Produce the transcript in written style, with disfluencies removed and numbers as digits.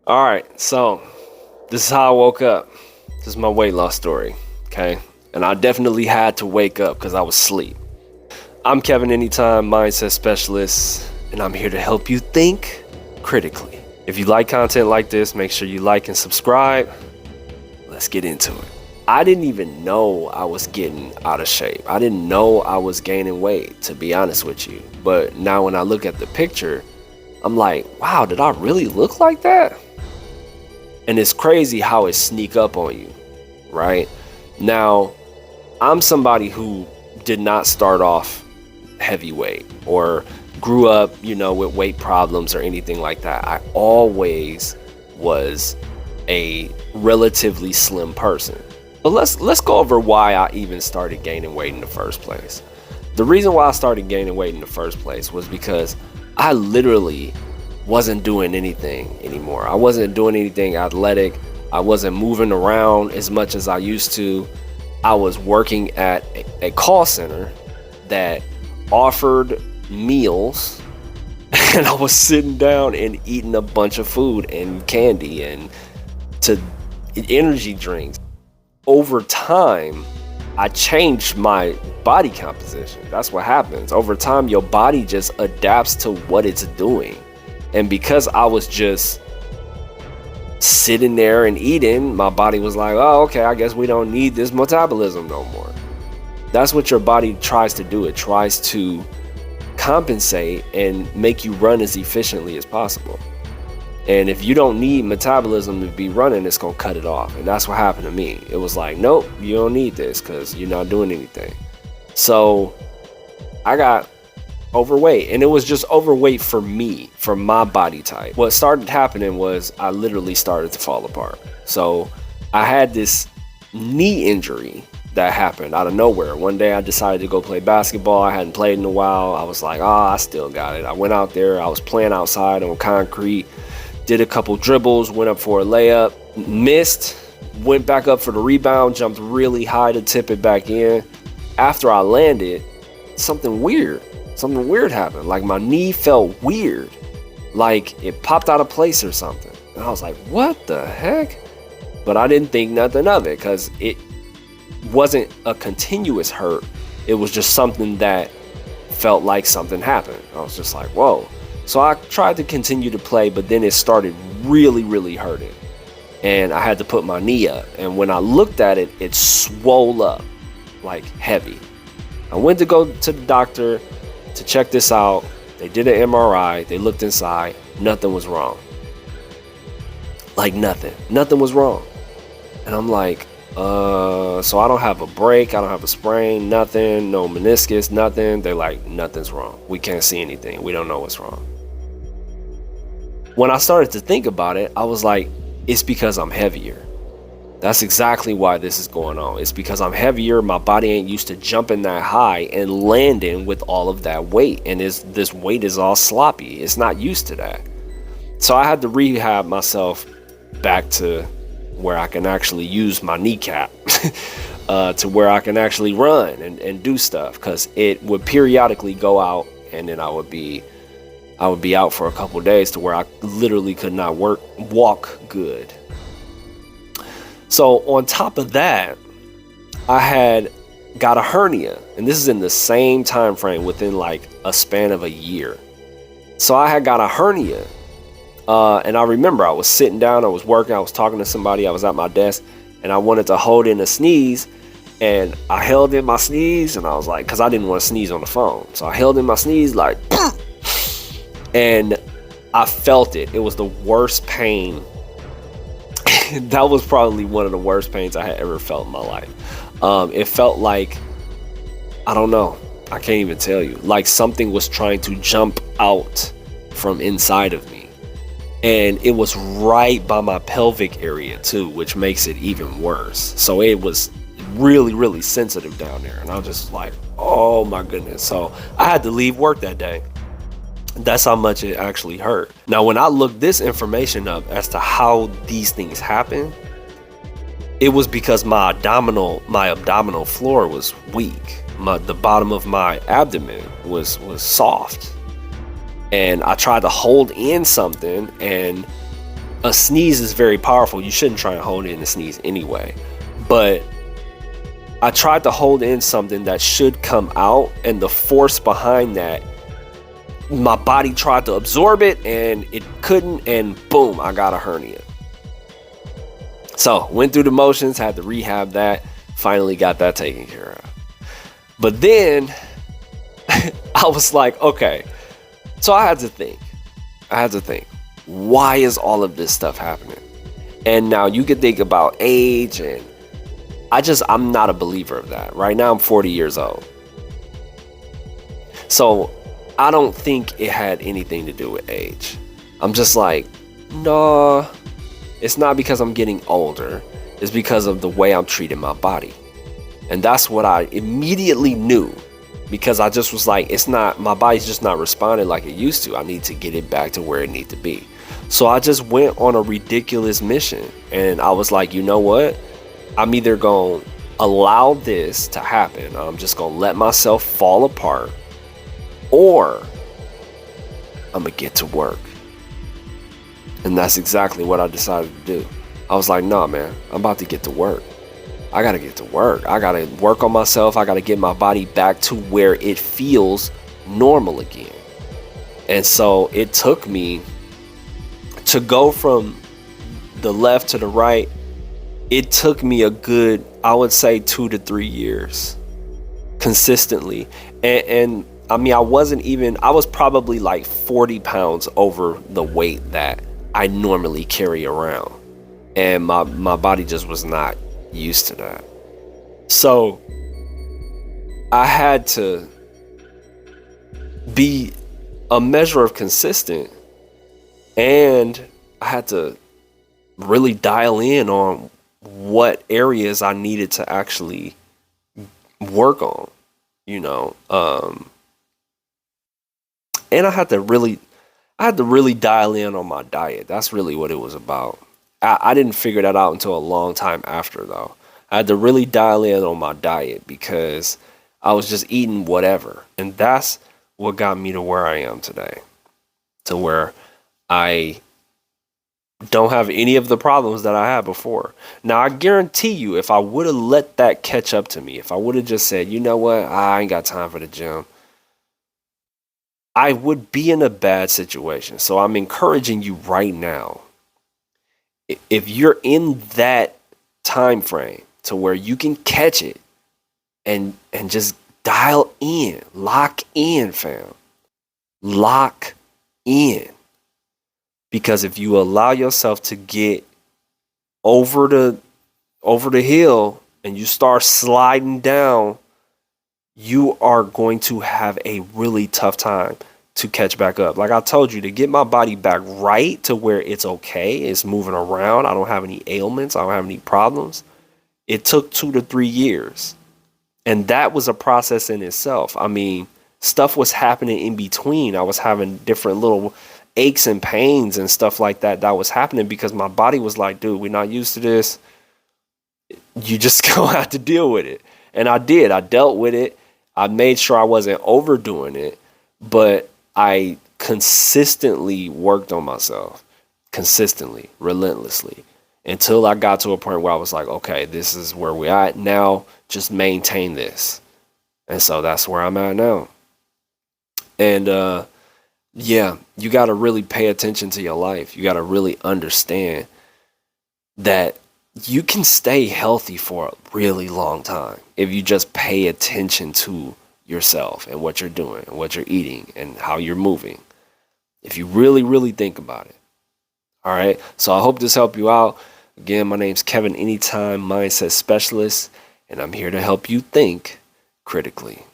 All right, so this is how I woke up. This is my weight loss story, okay? And I definitely had to wake up because I was asleep. I'm Kevin Anytime, mindset specialist, and I'm here to help you think critically. If you like content like this, make sure you like and subscribe. Let's get into it. I didn't even know I was getting out of shape. I didn't know I was gaining weight, to be honest with you. But now when I look at the picture, I'm like, wow, did I really look like that? And it's crazy how it sneak up on you, right? Now, I'm somebody who did not start off heavyweight or grew up, with weight problems or anything like that. I always was a relatively slim person. But let's go over why I even started gaining weight in the first place. The reason why I started gaining weight in the first place was because I literally wasn't doing anything anymore. I wasn't doing anything athletic. I wasn't moving around as much as I used to. I was working at a call center that offered meals, and I was sitting down and eating a bunch of food and candy and energy drinks. Over time, I changed my body composition. That's what happens. Over time, your body just adapts to what it's doing. And because I was just sitting there and eating, my body was like, oh, okay, I guess we don't need this metabolism no more. That's what your body tries to do. It tries to compensate and make you run as efficiently as possible. And if you don't need metabolism to be running, it's going to cut it off. And that's what happened to me. It was like, nope, you don't need this because you're not doing anything. So I got overweight, and it was just overweight for me, for my body type. What started happening was I literally started to fall apart. So I had this knee injury that happened out of nowhere. One day I decided to go play basketball. I hadn't played in a while. I was like, I still got it. I went out there. I was playing outside on concrete, did a couple dribbles, went up for a layup, missed, went back up for the rebound, jumped really high to tip it back in. After I landed, something weird happened. Like my knee felt weird, like it popped out of place or something. And I was like, what the heck? But I didn't think nothing of it because it wasn't a continuous hurt. It was just something that felt like something happened. I was just like, whoa. So I tried to continue to play, but then it started really, really hurting. And I had to put my knee up. And when I looked at it, it swole up like heavy. I went to go to the doctor to check this out. They did an MRI. They looked inside. Nothing was wrong. Like nothing was wrong. And I'm like, so I don't have a break. I don't have a sprain, nothing, no meniscus, nothing. They're like, nothing's wrong. We can't see anything. We don't know what's wrong. When I started to think about it, I was like, it's because I'm heavier. That's exactly why this is going on. It's because I'm heavier. My body ain't used to jumping that high and landing with all of that weight. And this weight is all sloppy. It's not used to that. So I had to rehab myself back to where I can actually use my kneecap to where I can actually run and do stuff, because it would periodically go out, and then I would be out for a couple days to where I literally could not walk good. So on top of that, I had got a hernia, and this is in the same time frame, within like a span of a year. So I had got a hernia. And I remember I was sitting down, I was working, I was talking to somebody, I was at my desk, and I wanted to hold in a sneeze, and I held in my sneeze, and I was like, because I didn't want to sneeze on the phone. So I held in my sneeze like, and I felt it. It was the worst pain. That was probably one of the worst pains I had ever felt in my life. It felt like, I don't know, I can't even tell you, like something was trying to jump out from inside of me. And it was right by my pelvic area too, which makes it even worse. So it was really, really sensitive down there. And I was just like, oh my goodness. So I had to leave work that day. That's how much it actually hurt. Now, when I looked this information up as to how these things happen, it was because my abdominal floor was weak. The bottom of my abdomen was soft. And I tried to hold in something, and A sneeze is very powerful. You shouldn't try and hold in a sneeze anyway. But I tried to hold in something that should come out, and the force behind that, my body tried to absorb it and it couldn't, and boom, I got a hernia. So went through the motions, had to rehab that, finally got that taken care of. But then I was like, okay, so I had to think, why is all of this stuff happening? And now you can think about age, and I'm not a believer of that. Right now I'm 40 years old. So I don't think it had anything to do with age. I'm just like, no, it's not because I'm getting older. It's because of the way I'm treating my body. And that's what I immediately knew, because I just was like, my body's just not responding like it used to. I need to get it back to where it needs to be. So I just went on a ridiculous mission, and I was like, you know what? I'm either going to allow this to happen. I'm just going to let myself fall apart, or I'm going to get to work. And that's exactly what I decided to do. I was like, nah, man, I'm about to get to work. I got to get to work. I got to work on myself. I got to get my body back to where it feels normal again. And so it took me to go from the left to the right. It took me a good, I would say, 2 to 3 years consistently. And I mean, I was probably like 40 pounds over the weight that I normally carry around. And my body just was not used to that. So I had to be a measure of consistent, and I had to really dial in on what areas I needed to actually work on, and I had to really dial in on my diet. That's really what it was about. I didn't figure that out until a long time after, though. I had to really dial in on my diet because I was just eating whatever. And that's what got me to where I am today, to where I don't have any of the problems that I had before. Now, I guarantee you, if I would have let that catch up to me, if I would have just said, you know what, I ain't got time for the gym, I would be in a bad situation. So I'm encouraging you right now, if you're in that time frame to where you can catch it and just dial in, lock in, fam. Lock in. Because if you allow yourself to get over the hill and you start sliding down, you are going to have a really tough time to catch back up. Like I told you, to get my body back right to where it's okay, it's moving around, I don't have any ailments, I don't have any problems, it took 2 to 3 years. And that was a process in itself. I mean, stuff was happening in between. I was having different little aches and pains and stuff like that was happening because my body was like, dude, we're not used to this. You just gonna have to deal with it. And I did. I dealt with it. I made sure I wasn't overdoing it, but I consistently worked on myself, consistently, relentlessly, until I got to a point where I was like, okay, this is where we're at now. Just maintain this. And so that's where I'm at now. And yeah, you got to really pay attention to your life. You got to really understand that you can stay healthy for a really long time if you just pay attention to yourself and what you're doing and what you're eating and how you're moving. If you really, really think about it. All right. So I hope this helped you out. Again, my name's Kevin Anytime Mindset Specialist, and I'm here to help you think critically.